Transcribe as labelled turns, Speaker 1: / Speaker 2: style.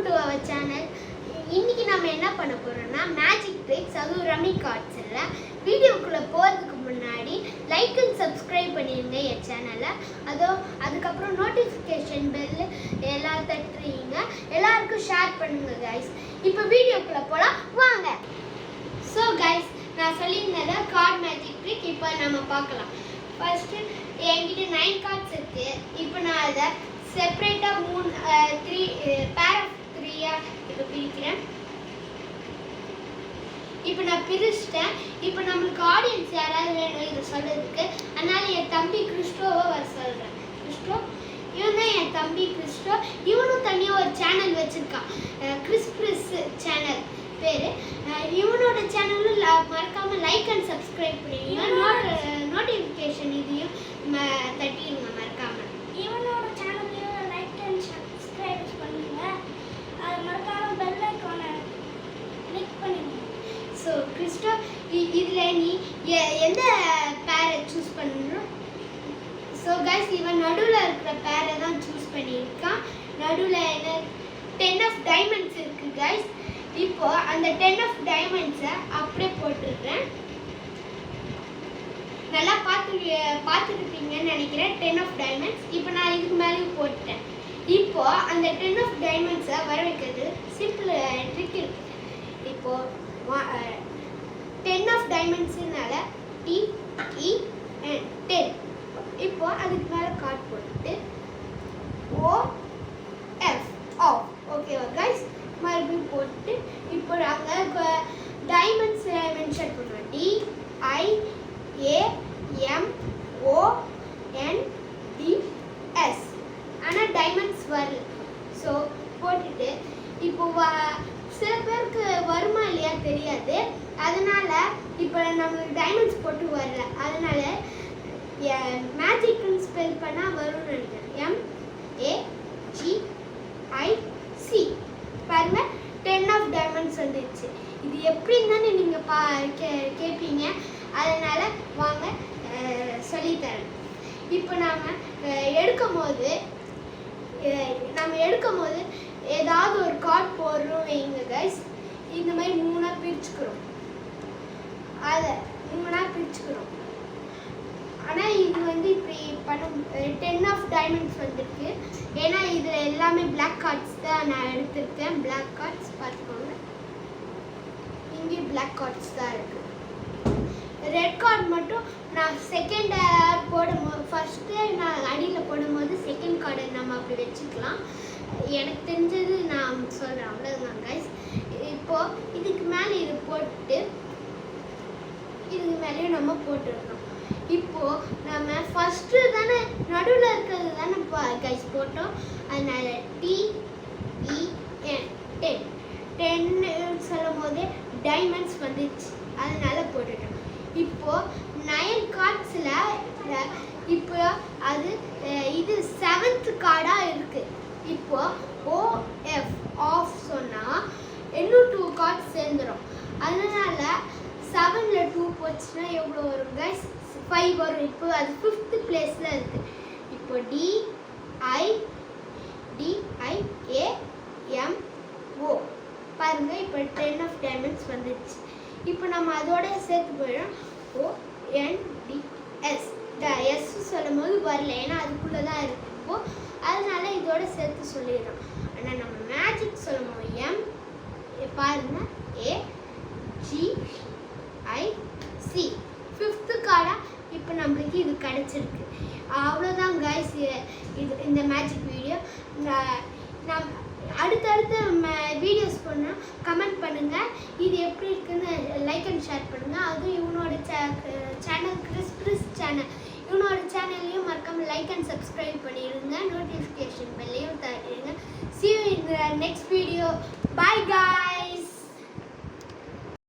Speaker 1: Welcome to our channel. இன்னைக்கு நம்ம என்ன பண்ண போறோம்னா மேஜிக் ட்ரிக்ஸ், அதுவும் ரம்மி கார்ட்ஸ்ல. வீடியோக்குள்ள போறதுக்கு முன்னாடி லைக் அண்ட் சப்ஸ்கிரைப் பண்ணிருங்க என் சேனலை. அதுக்கப்புறம் நோட்டிஃபிகேஷன் பெல் எல்லாம் தட்டுறீங்க, எல்லாருக்கும் ஷேர் பண்ணுங்க கைஸ். இப்போ வீடியோக்குள்ள போலாம் வாங்க. ஸோ கைஸ், நான் சொல்லியிருந்தேன் கார்ட் மேஜிக் ட்ரிக். இப்போ நம்ம பார்க்கலாம். ஃபர்ஸ்ட் என்கிட்ட 9 கார்ட்ஸ் இருக்கு. இப்போ நான் அதை செப்பரேட்டாக 3 பேர் ஆஃப் 3 இப்போ பிரிக்கிறேன். இப்போ நான் பிரிச்சிட்டேன். இப்போ நம்மளுக்கு ஆடியன்ஸ் யாராவது வேணும் இதை சொல்றதுக்கு, அதனால என் தம்பி கிறிஸ்டோவை வர சொல்கிறேன். கிறிஸ்டோ, இவன் தான் என் தம்பி கிறிஸ்டோ. இவனும் தனியாக ஒரு சேனல் வச்சுருக்கான், கிறிஸ் சேனல் பேர். இவனோட சேனலும் மறக்காமல் லைக் அண்ட் சப்ஸ்கிரைப் பண்ணிடுங்க. நோட்டிஃபிகேஷன் இதையும் தட்டிடுங்க மறக்காமல்.
Speaker 2: இவனோட சேனலையும் லைக் அண்ட் சப்ஸ்கிரைப் பண்ணுங்க. அது மறக்காம பெல் ஐகானை கிளிக் பண்ணுங்க.
Speaker 1: ஸோ கிறிஸ்டோ, இதில் நீ எந்த பேரை சூஸ் பண்ணணும்? ஸோ கைஸ், இவன் நடுவில் இருக்கிற பேரை தான் சூஸ் பண்ணியிருக்கான். நடுவில் என்ன 10 ஆஃப் டைமண்ட்ஸ் இருக்குது கைஸ். இப்போ அந்த 10 ஆஃப் டைமண்ட்ஸை அப்படியே போட்டுடுறேன். நல்லா பார்த்துருப்பீங்கன்னு நினைக்கிறேன் 10 ஆஃப் டைமண்ட்ஸ். இப்போ நான் இதுக்கு மேலேயும் போட்டுட்டேன். இப்போ அந்த 10 ஆஃப் டைமண்ட்ஸை வர வைக்கிறது சிம்பிள் ட்ரிக் இருக்குது. இப்போ 10 ஆஃப் டைமண்ட்ஸுனால TEN. இப்போ அதுக்கு மேலே கார்ட் போட்டுட்டு OF ஆஃப். ஓகேவா கைஸ்? மறுபடியும் போட்டு இப்போ நாங்கள் டைமண்ட்ஸ் மென்ஷன் பண்ணுவோம். DIAMONDS. ஆனால் டைமண்ட்ஸ் வரல. ஸோ போட்டுட்டு இப்போ சில பேருக்கு வருமா இல்லையா தெரியாது. அதனால இப்போ நம்மளுக்கு டைமண்ட்ஸ் போட்டு வரல. அதனால மேஜிக்னு ஸ்பெல் பண்ணால் வரும்னு நினைக்கிறேன். MAGIC. பாருங்க, 10 ஆஃப் டைமண்ட்ஸ் வந்துடுச்சு. இது எப்படின்னு தானே நீங்கள் கேட்பீங்க. அதனால் வாங்க சொல்லித்தரேன். இப்போ நாம் எடுக்கும் போது ஏதாவது ஒரு கார்ட் போடுறோம் வைங்க கைஸ். இந்த மாதிரி 3 பிரிச்சுக்கிறோம். அதை 3 பிரிச்சுக்கிறோம். ஆனால் இது இப்படி பண்ணும் 10 ஆஃப் டைமண்ட்ஸ் வந்துருக்கு. ஏன்னா இதில் எல்லாமே பிளாக் கார்ட்ஸ் தான் நான் எடுத்திருக்கேன். பிளாக் கார்ட்ஸ் பார்த்துக்கோங்க, இங்கே பிளாக் கார்ட்ஸ் தான் இருக்குது. ரெட் கார்டு மட்டும் நான் செகண்ட் போடும்போது, ஃபர்ஸ்ட்டு நான் அடியில் போடும்போது செகண்ட் கார்டை நம்ம அப்படி வச்சுக்கலாம். எனக்கு தெரிஞ்சது நான் சொல்கிறேன், அவ்வளோதான் கைஸ். இப்போது இதுக்கு மேலே இது போட்டு இதுக்கு மேலேயும் நம்ம போட்டுடணும். இப்போது நம்ம ஃபஸ்ட்டு தானே நடுவில் இருக்கிறது தானே கைஸ் போட்டோம். அதனால TEN சொல்லும் போதே டைமண்ட்ஸ் வந்துச்சு, அதனால போட்டுட்டோம். இப்போது 9 கார்ட்ஸில் இப்போ அது இது 7th கார்டாக இருக்குது. இப்போது OF ஆஃப் சொன்னால் இன்னும் 2 கார்ட்ஸ் சேர்ந்துடும். அதனால் 7ல் 2 போச்சுன்னா எவ்வளோ வரும் கைஸ்? 5 வரும். இப்போ அது 5th பிளேஸில் இருக்குது. இப்போ DIAMO பாருங்க, இப்போ 10 ஆஃப் டைமண்ட்ஸ் வந்துடுச்சு. இப்போ நம்ம அதோட சேர்த்து போயிடும். ONDS. S சொல்லும் போது வரல, ஏன்னா அதுக்குள்ளே தான் இருக்கு. இப்போ அதனால இதோட சேர்த்து சொல்லிடுறோம். ஆனால் நம்ம மேஜிக் சொல்லும் போது பாருங்க AGIC 5th கார்டாக இப்போ நம்மளுக்கு இது கிடச்சிருக்கு. அவ்வளோதான் கைஸ். இந்த மேஜிக் வீடியோ. நான் அடுத்தடுத்து வீடியோஸ் பண்ணால் கமெண்ட் பண்ணுங்கள். இது எப்படி இருக்குன்னு லைக் அண்ட் ஷேர் பண்ணுங்கள். அதுவும் இவனோட சேனல் கிறிஸ் சேனல், இவனோட சேனல்லையும் மறக்காமல் லைக் அண்ட் சப்ஸ்கிரைப் பண்ணிடுங்க. Notification பெல்லையும் தட்டிடுங்க. See you in the next video. Bye guys.